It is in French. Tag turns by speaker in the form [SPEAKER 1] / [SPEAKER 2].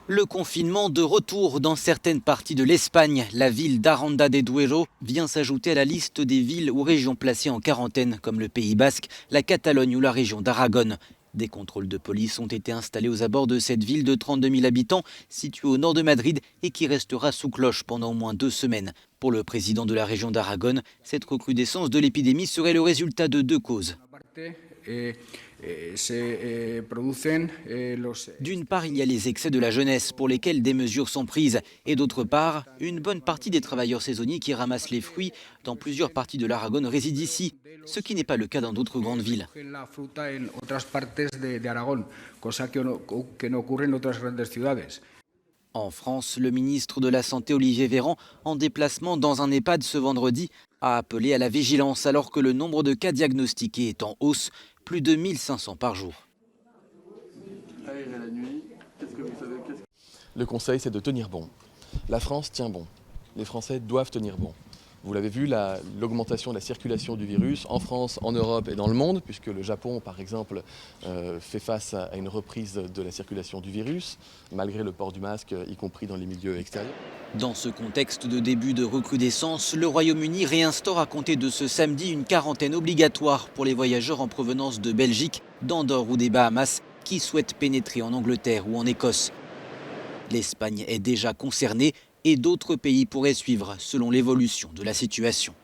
[SPEAKER 1] Le confinement de retour dans certaines parties de l'Espagne. La ville d'Aranda de Duero vient s'ajouter à la liste des villes ou régions placées en quarantaine, comme le Pays Basque, la Catalogne ou la région d'Aragon. Des contrôles de police ont été installés aux abords de cette ville de 32 000 habitants, située au nord de Madrid et qui restera sous cloche pendant au moins 2 semaines. Pour le président de la région d'Aragon, cette recrudescence de l'épidémie serait le résultat de 2 causes. D'une part, il y a les excès de la jeunesse pour lesquels des mesures sont prises. Et d'autre part, une bonne partie des travailleurs saisonniers qui ramassent les fruits dans plusieurs parties de l'Aragon résident ici, ce qui n'est pas le cas dans d'autres grandes villes. En France, le ministre de la Santé Olivier Véran, en déplacement dans un EHPAD ce vendredi, a appelé à la vigilance alors que le nombre de cas diagnostiqués est en hausse, plus de 1500 par jour.
[SPEAKER 2] Le conseil, c'est de tenir bon. La France tient bon. Les Français doivent tenir bon. Vous l'avez vu, l'augmentation de la circulation du virus en France, en Europe et dans le monde, puisque le Japon, par exemple, fait face à une reprise de la circulation du virus, malgré le port du masque, y compris dans les milieux extérieurs.
[SPEAKER 1] Dans ce contexte de début de recrudescence, le Royaume-Uni réinstaure à compter de ce samedi une quarantaine obligatoire pour les voyageurs en provenance de Belgique, d'Andorre ou des Bahamas qui souhaitent pénétrer en Angleterre ou en Écosse. L'Espagne est déjà concernée et d'autres pays pourraient suivre selon l'évolution de la situation.